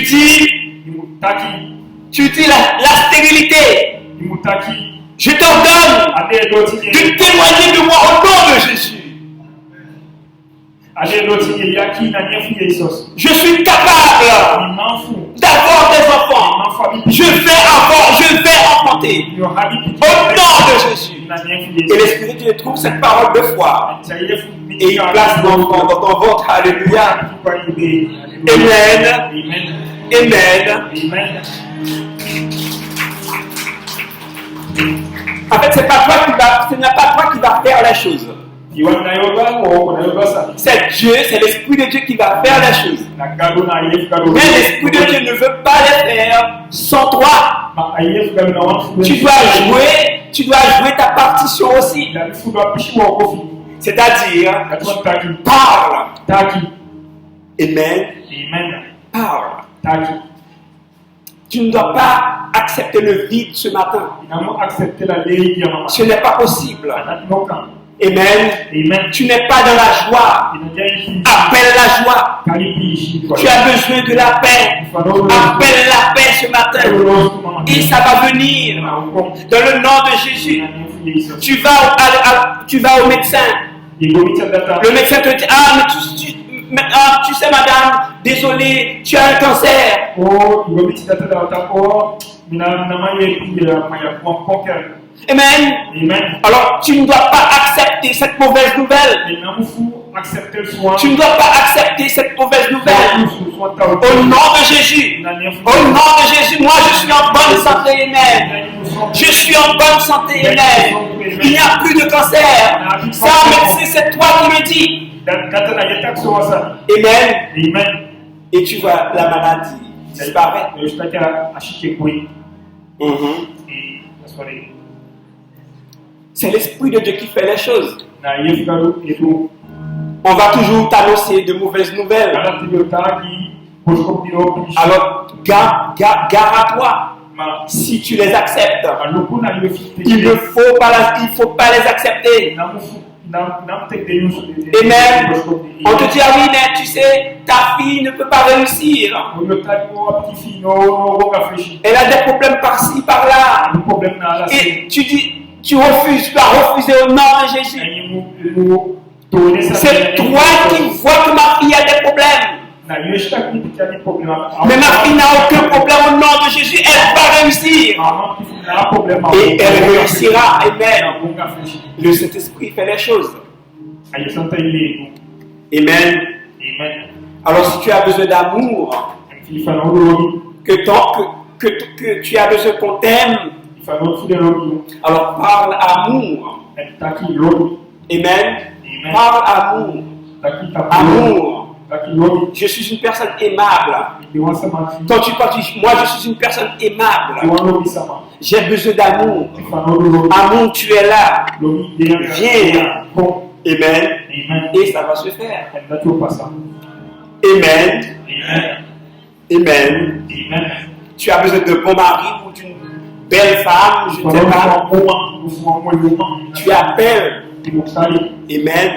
dis la stérilité. Je t'ordonne de témoigner de moi au nom de Jésus. Je suis capable d'avoir des enfants. Je vais enfanter. Au nom de Jésus. Et l'Esprit de Dieu trouve cette parole de foi. Et il place dans ton ventre. Alléluia. Amen. Amen. En fait, ce n'est pas toi qui va faire la chose. C'est Dieu, c'est l'Esprit de Dieu qui va faire la chose. Mais l'Esprit de Dieu ne veut pas les faire sans toi. Tu dois jouer ta partition aussi. C'est-à-dire, parle. Amen. Parle. Tu ne dois pas accepter le vide ce matin. Ce n'est pas possible. Amen. Tu n'es pas dans la joie. Appelle la joie. Tu as besoin de la paix. Appelle la paix ce matin. Et ça va venir. Dans le nom de Jésus. Tu vas au médecin. Le médecin te dit, tu sais madame, désolé, tu as un cancer. Amen. Alors, tu ne dois pas accepter cette mauvaise nouvelle. Tu ne dois pas accepter cette mauvaise nouvelle. Au nom de Jésus. Au nom de Jésus, moi je suis en bonne santé. Amen. Je suis en bonne santé. Amen. Il n'y a plus de cancer. Ça, médecin, c'est toi qui me dis. Amen. Et tu vois la maladie disparaître. C'est l'Esprit de Dieu qui fait les choses. On va toujours t'annoncer de mauvaises nouvelles. Alors, gare à toi. Si tu les acceptes, il ne faut pas les accepter. Amen. On te dit, ah oui, mais tu sais, ta fille ne peut pas réussir. Elle a des problèmes par-ci, par-là. Et tu dis, tu refuses, tu as refusé au nom de Jésus. C'est toi qui vois que ma fille a des problèmes. Mais ma fille n'a aucun problème au nom de Jésus. Elle va réussir. Et elle réussira. Amen. Le Saint-Esprit fait les choses. Amen. Alors si tu as besoin d'amour, que tu as besoin qu'on t'aime, alors parle amour. Amen. Parle amour. Amour. Je suis une personne aimable. Quand tu parles, moi je suis une personne aimable. J'ai besoin d'amour. Amour, tu es là. Viens. Amen. Et ça va se faire. Amen. Amen. Tu as besoin de bon mari ou d'une belle femme, je ne sais pas. Tu appelles. Amen.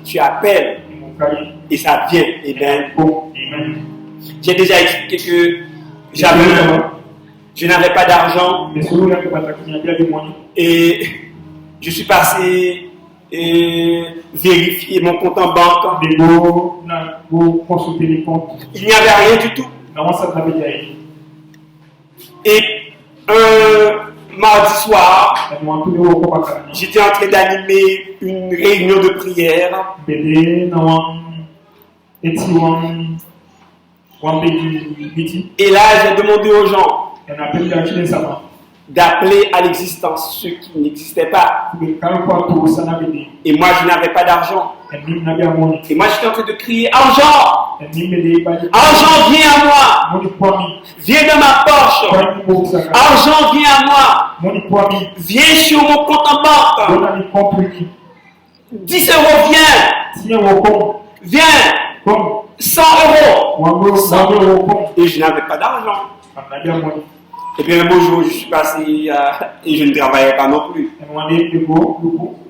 Tu appelles. Et ça vient. Amen. J'ai déjà expliqué que je n'avais pas d'argent. Et je suis passé vérifier mon compte en banque. Il n'y avait rien du tout. Et un mardi soir, j'étais en train d'animer une réunion de prière. Et là, j'ai demandé aux gens d'appeler à l'existence ceux qui n'existaient pas. Et moi, je n'avais pas d'argent. Et moi, j'étais en train de crier, argent! Argent, viens à moi! Viens dans ma poche! Argent, viens à moi! Viens sur mon compte en banque! 10 euros, viens! Viens! 100 euros! Et je n'avais pas d'argent. Et puis un beau jour, je suis passé et je ne travaillais pas non plus.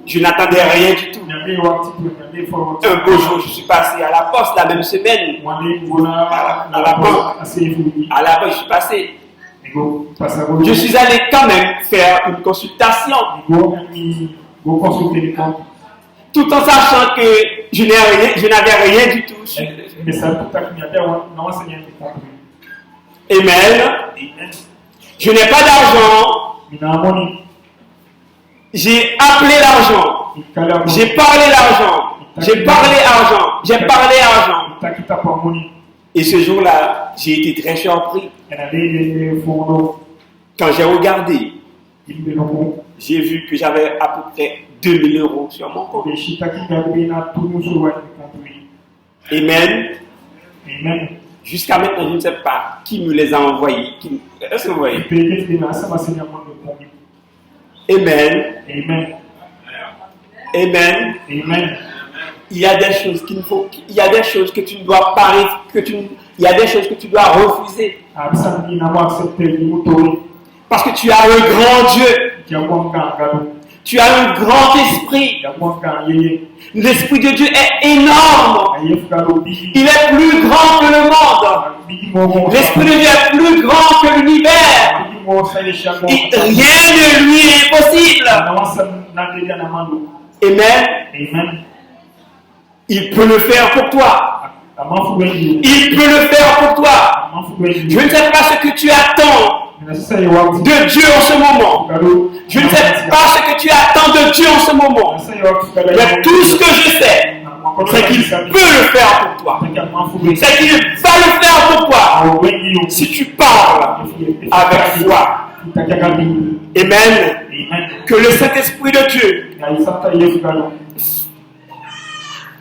Je n'attendais rien du tout. Un beau jour, je suis passé à la poste la même semaine. À la banque, je suis passé. Je suis allé quand même faire une consultation. Tout en sachant que je n'avais rien du tout. Amen. Je n'ai pas d'argent. J'ai appelé l'argent. J'ai parlé l'argent. J'ai parlé argent. J'ai parlé argent. Et ce jour-là, j'ai été très surpris. Quand j'ai regardé, j'ai vu que j'avais à peu près 2000 euros sur mon compte. Amen. Amen. Jusqu'à maintenant, je ne sais pas qui me les a envoyés. Est-ce que vous voyez? Amen. Amen. Amen. Amen. Il y a des choses qu'il faut, il y a des choses que tu ne dois pas, il y a des choses que tu dois refuser. Parce que tu as un grand Dieu. Tu as un grand esprit. L'esprit de Dieu est énorme. Il est plus grand que le monde. L'esprit de Dieu est plus grand que l'univers. Rien de lui est impossible. Amen. Amen. Il peut le faire pour toi. Il peut le faire pour toi. Je ne sais pas ce que tu attends de Dieu en ce moment. Je ne sais pas ce que tu attends de Dieu en ce moment. Mais tout ce que je sais, c'est qu'il peut le faire pour toi. C'est qu'il va le faire pour toi. Si tu parles avec foi. Amen. Que le Saint-Esprit de Dieu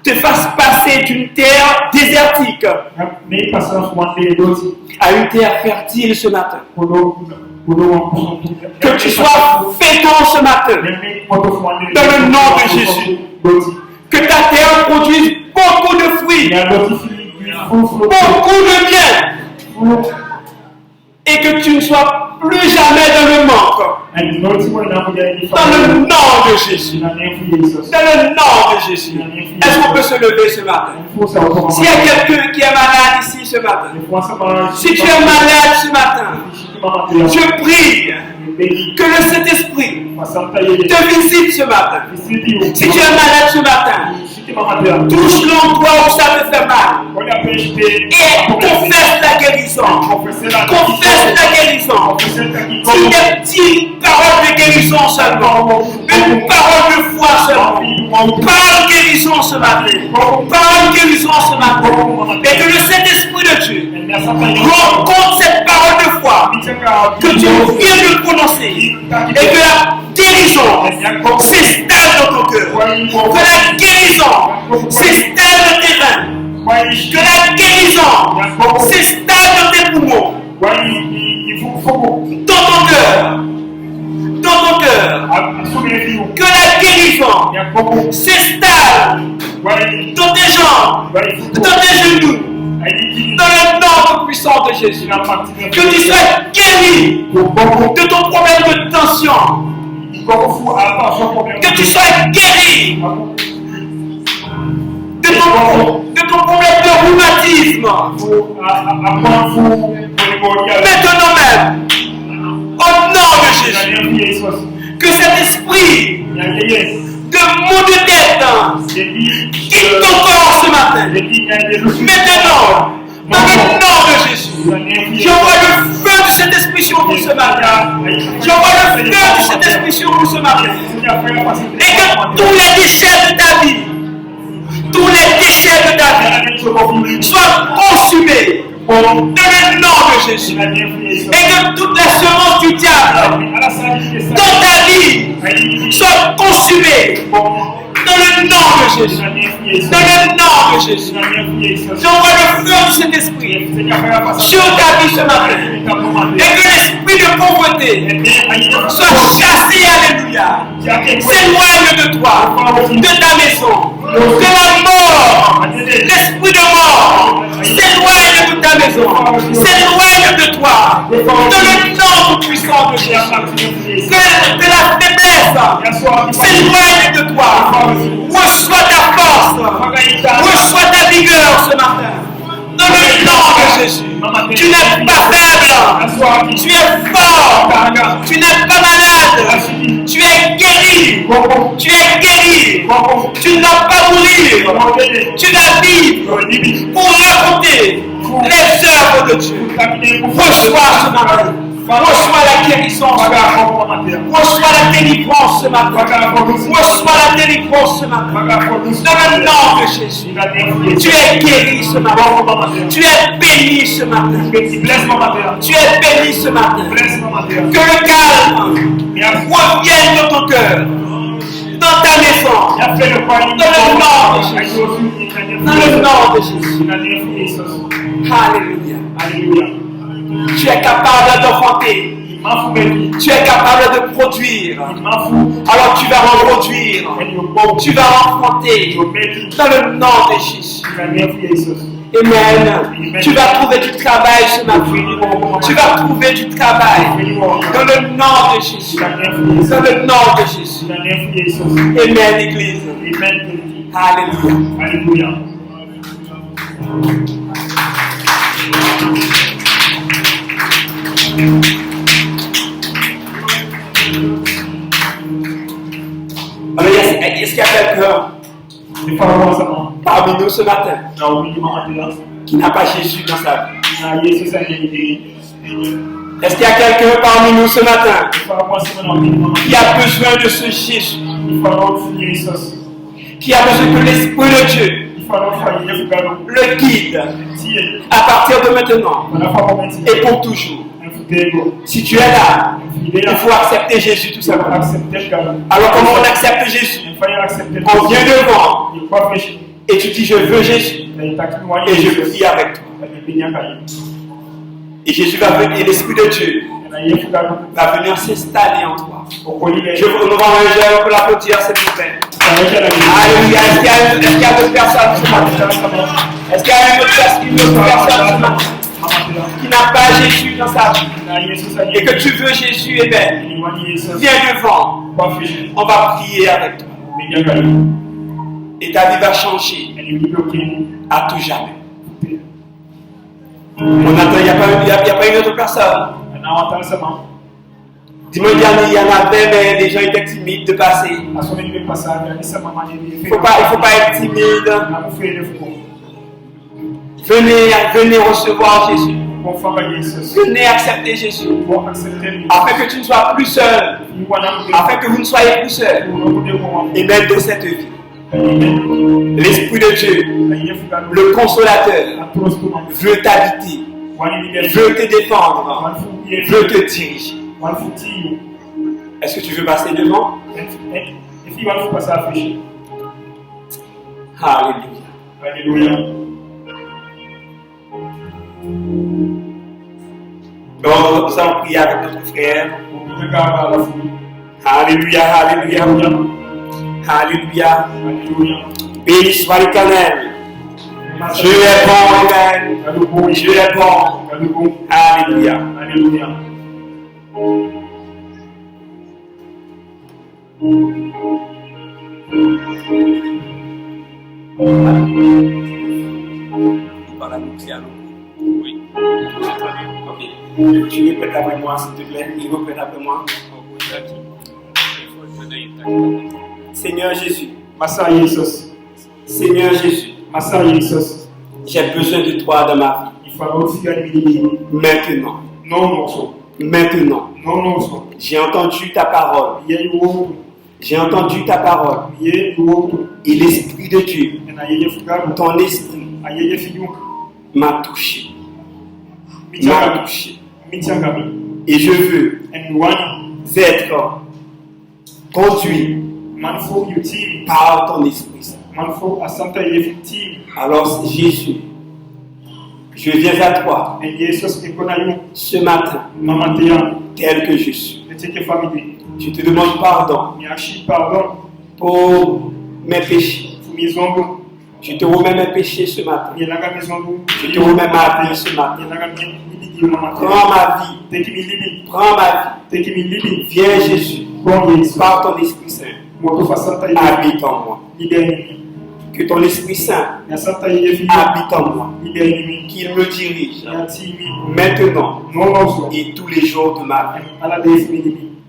te fasse passer d'une terre désertique à une terre fertile ce matin. Que tu sois fécond ce matin dans le nom de Jésus. Que ta terre produise beaucoup de fruits, beaucoup de bien, et que tu ne sois plus jamais dans le manque. Dans le nom de Jésus. Dans le nom de Jésus. Est-ce qu'on peut se lever ce matin? S'il y a quelqu'un qui est malade ici ce matin, si tu es malade ce matin, je prie que le Saint-Esprit te visite ce matin. Si tu es malade ce matin, touche l'endroit où ça te fait mal et confesse la guérison. Confesse la guérison. Si des petites paroles de guérison seulement, une parole de foi seulement, parole de guérison ce matin, parole de guérison ce matin, et que le Saint-Esprit de Dieu rencontre cette parole de foi que tu viens de prononcer et que la guérison s'installe dans ton cœur, que la guérison s'installe dans tes reins, que la guérison s'installe dans tes poumons, dans ton cœur, que la guérison s'installe dans tes jambes, dans tes genoux, dans le nom puissant de Jésus. Que tu sois guéri de ton problème de tension. Que tu sois guéri de ton problème de rhumatisme. Maintenant même, au nom de Jésus, que cet esprit de maux de tête quitte ton corps ce matin. Maintenant, dans le nom de Jésus, j'envoie le feu de cet esprit sur vous ce matin. J'envoie le feu de cet esprit sur vous ce matin. Et que tous les déchets de ta vie, tous les déchets de ta vie soient consumés dans le nom de Jésus. Et que toutes les semences du diable dans ta vie soient consumées dans le nom de Jésus. Dans le nom de Jésus. J'envoie le feu de cet esprit sur ta vie ce matin. Et que l'esprit de pauvreté soit chassé, alléluia. S'éloigne de toi, de ta maison. Que la mort, l'esprit de mort, s'éloigne de ta maison. S'éloigne de toi. Dans le nom puissant de Jésus. Que la faiblesse s'éloigne de toi. Reçois ta force. Reçois ta vigueur ce matin. Dans le nom de Jésus. Tu n'es pas faible. Tu es fort. Tu n'es pas malade. Tu es guéri. Tu es guéri. Tu ne vas pas mourir. Tu vas vivre pour raconter les œuvres de Dieu. Reçois ce matin. Reçois la guérison ce matin. Reçois la délivrance ce matin. Reçois la délivrance ce matin. Dans le nom de Jésus. Tu es guéri ce matin. Tu es béni ce matin. Tu es béni ce matin. Que le calme revienne dans ton cœur. Dans ta maison. Dans le nom de Jésus. Dans le nom de Jésus. Alléluia. Tu es capable d'enfanter. Tu es capable de produire. Alors tu vas reproduire. Tu vas enfanter. Dans le nom de Jésus. Amen. Tu vas trouver du travail ce matin. Tu vas trouver du travail. Dans le nom de Jésus. Dans le nom de Jésus. Amen, Église. Alléluia. Alléluia. Alors, est-ce qu'il y a quelqu'un parmi nous ce matin qui n'a pas Jésus dans sa vie? Est-ce qu'il y a quelqu'un parmi nous ce matin qui a besoin de ce Jésus? Qui a besoin que l'Esprit de Dieu le guide à partir de maintenant et pour toujours? Si tu es là, il faut accepter Jésus tout simplement. Alors comment on accepte Jésus? On vient devant et tu dis je veux Jésus et je prie avec toi. Et Jésus va venir, l'Esprit de Dieu va venir s'installer en toi. Je vous envoie pour l'applaudir s'il vous plaît. Alléluia. Est-ce qu'il y a d'autres personnes ce matin? Est-ce qu'il y a une autre personne ce matin qui n'a pas Jésus dans sa vie et que tu veux Jésus, eh bien, viens devant. On va prier avec toi. Et ta vie va changer à tout jamais. On attend, il n'y a pas une autre personne. Dimanche dernier, il y en avait, mais les gens étaient timides de passer. Il ne faut pas être timide. Venez recevoir Jésus. Venez accepter Jésus. Afin que tu ne sois plus seul. Afin que vous ne soyez plus seul. Et même de cette vie. L'Esprit de Dieu, le Consolateur, veut t'habiter, veut te défendre, veut te diriger. Est-ce que tu veux passer devant? Alléluia. Alléluia. Donc, nous allons prier avec notre frère. Alléluia, alléluia. Alléluia. Béni soit l'Éternel. Dieu est bon, Amen. Dieu est bon. Alléluia. Alléluia. Oui. Ok. Tu répètes après moi, s'il te plaît. Il répète après moi. Seigneur Jésus. Seigneur Jésus. J'ai besoin de toi dans ma vie. Maintenant. Maintenant. J'ai entendu ta parole. J'ai entendu ta parole. Et l'Esprit de Dieu, ton esprit, m'a touché. Et je veux être conduit par ton Esprit Saint. Alors Jésus, je viens à toi ce matin, tel que je suis. Je te demande pardon pour mes péchés. Je te remets mes péchés ce matin. Je te remets ma vie ce matin. Prends ma vie. Viens Jésus, par ton Esprit Saint, habite en moi. Que ton Esprit Saint habite en moi. Qu'il me dirige maintenant et tous les jours de ma vie.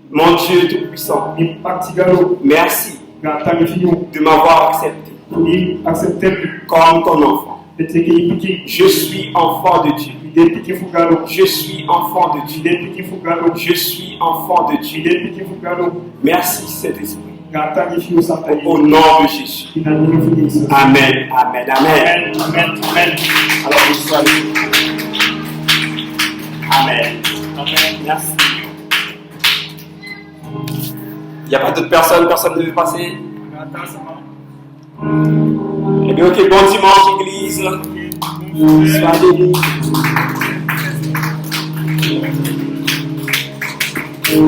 Mon Dieu Tout-Puissant, merci de m'avoir accepté comme ton enfant. Je suis enfant de Dieu. Depuis Fugalo, Je suis enfant de Dieu. depuis Fugalo, Je suis enfant de Dieu. depuis Fugalo, Merci Saint-Esprit. Gata Gifio Santa Au nom de Jésus. Amen. Amen. Amen. Amen. Amen. Amen. Amen. Alors vous soyez. Amen. Amen. Merci. Il n'y a pas d'autres personnes, personne ne veut passer. Gata Sama. Eh bien, ok, bon dimanche, église. Soyez bénis.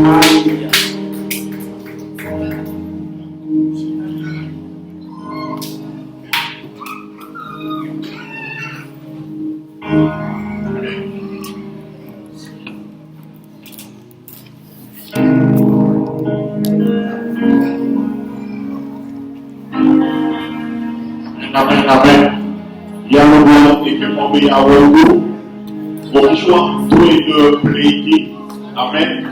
Alléluia. Amen, amen. Il y a le bon et que on met à vous. Bonjour, tout est de plaisir. Amen.